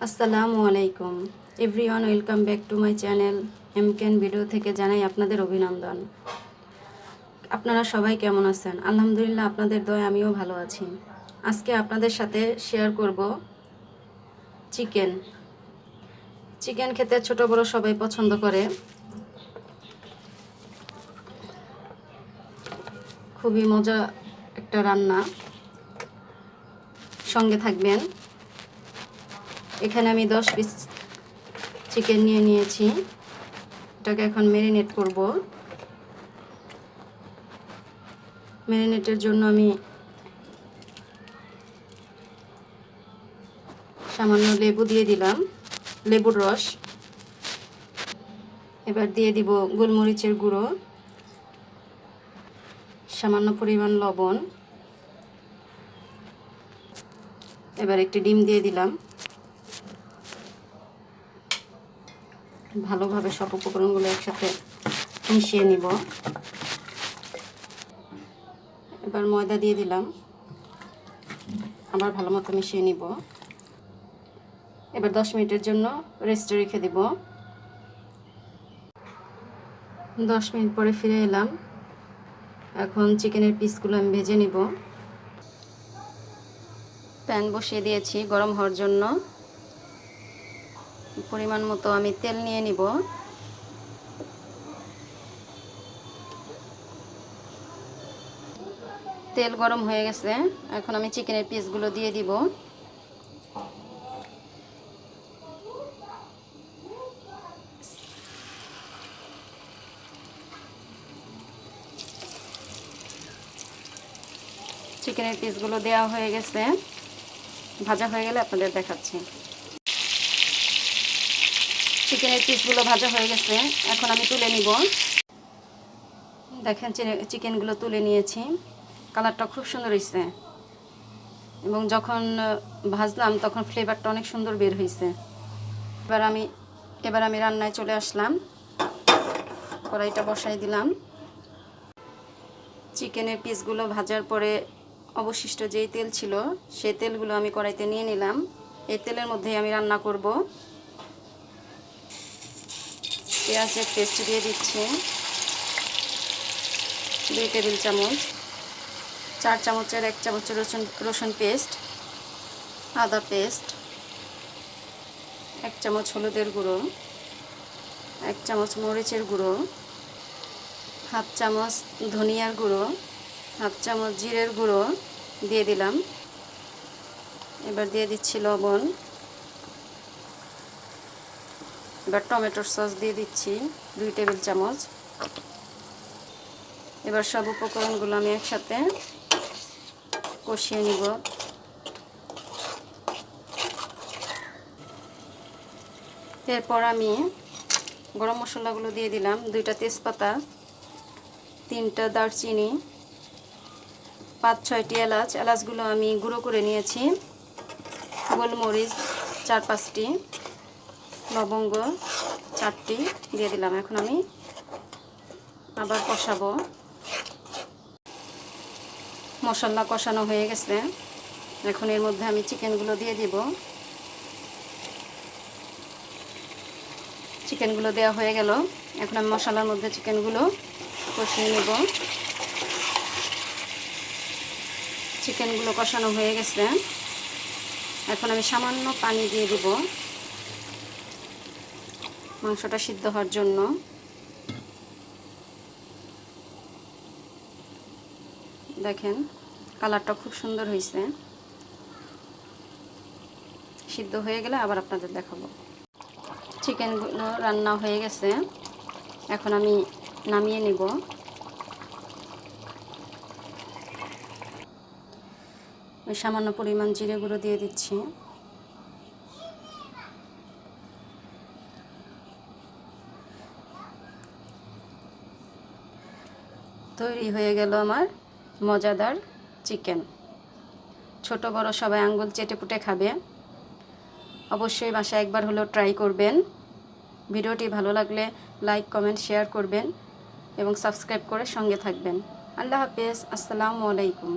আসসালামু আলাইকুম everyone, welcome back to my channel MKN video থেকে জানাই আপনাদের অভিনন্দন। আপনারা সবাই কেমন আছেন? আলহামদুলিল্লাহ, আপনাদের দয়ায় আমিও ভালো আছি। আজকে আপনাদের সাথে শেয়ার করব চিকেন। চিকেন খেতে ছোট বড় সবাই পছন্দ করে। খুবই মজা একটা রান্না, সঙ্গে থাকবেন। এখানে আমি 10 পিস চিকেন নিয়ে নিয়েছি। এটাকে এখন ম্যারিনেট করব। ম্যারিনেটের জন্য আমি সামান্য লেবু দিয়ে দিলাম, লেবুর রস। এবার দিয়ে দিব গোলমরিচের গুঁড়ো, সামান্য পরিমাণ লবণ। এবার একটি ডিম দিয়ে দিলাম। ভালোভাবে সব উপকরণগুলো একসাথে মিশিয়ে নিব। এবার ময়দা দিয়ে দিলাম, আবার ভালো মতো মিশিয়ে নিব। এবার 10 মিনিটের জন্য রেস্টে রেখে দিব। 10 মিনিট পরে ফিরে এলাম। এখন চিকেনের পিসগুলো আমি ভেজে নিব। প্যান বসিয়ে দিয়েছি গরম হওয়ার জন্য। পরিমাণ মতো আমি তেল নিয়ে নিব। তেল গরম হয়ে গেছে, এখন আমি চিকেনের পিসগুলো দিয়ে দিব। চিকেনের পিসগুলো দেওয়া হয়ে গেছে, ভাজা হয়ে গেলে আপনাদের দেখাচ্ছি। চিকেনের পিসগুলো ভাজা হয়ে গেছে, এখন আমি তুলে নিব। দেখেন চিকেনগুলো তুলে নিয়েছি। কালারটা খুব সুন্দর হয়েছে এবং যখন ভাজলাম তখন ফ্লেভারটা অনেক সুন্দর বের হয়েছে। এবার আমি রান্নায় চলে আসলাম। কড়াইটা বসাই দিলাম। চিকেনের পিসগুলো ভাজার পরে অবশিষ্ট যেই তেল ছিল সেই তেলগুলো আমি কড়াইতে নিয়ে নিলাম। এই তেলের মধ্যেই আমি রান্না করব। পেঁয়াজের পেস্ট দিয়ে দিচ্ছি 2 টেবিল চামচ। 4 চামচের 1 চামচ রসুন পেস্ট, আদা পেস্ট, 1 চামচ হলুদের গুঁড়ো, 1 চামচ মরিচের গুঁড়ো, 1/2 চামচ ধনিয়ার গুঁড়ো, 1/2 চামচ জিরের গুঁড়ো দিয়ে দিলাম। এবার দিয়ে দিচ্ছি লবণ। এবার টমেটোর সস দিয়ে দিচ্ছি 2 টেবিল চামচ। এবার সব উপকরণগুলো আমি একসাথে কষিয়ে নিব। এরপর আমি গরম মশলাগুলো দিয়ে দিলাম। 2টা তেজপাতা, 3টা দারচিনি, 5-6টি এলাচ। এলাচগুলো আমি গুঁড়ো করে নিয়েছি। গোলমরিচ 4-5টি, লবঙ্গ 4টি দিয়ে দিলাম। এখন আমি আবার কষাবো। মশলা কষানো হয়ে গেছে, এখন এর মধ্যে আমি চিকেনগুলো দিয়ে দিব। চিকেনগুলো দেওয়া হয়ে গেল, এখন আমি মশলার মধ্যে চিকেনগুলো কষিয়ে নেব। চিকেনগুলো কষানো হয়ে গেছে, এখন আমি সামান্য পানি দিয়ে দিব মাংসটা সিদ্ধ হওয়ার জন্য। দেখেন কালারটা খুব সুন্দর হয়েছে। সিদ্ধ হয়ে গেলে আবার আপনাদের দেখাবো। চিকেনগুলো রান্না হয়ে গেছে, এখন আমি নামিয়ে নেব। ওই সামান্য পরিমাণ জিরে গুঁড়ো দিয়ে দিচ্ছি। তৈরি হয়ে গেল আমার মজাদার চিকেন। ছোট বড় সবাই আঙ্গুল চেটে পুটে খাবে। অবশ্যই বাসায় একবার হলেও ট্রাই করবেন। ভিডিওটি ভালো লাগলে লাইক, কমেন্ট, শেয়ার করবেন এবং সাবস্ক্রাইব করে সঙ্গে থাকবেন। আল্লাহ হাফেজ। আসসালামু আলাইকুম।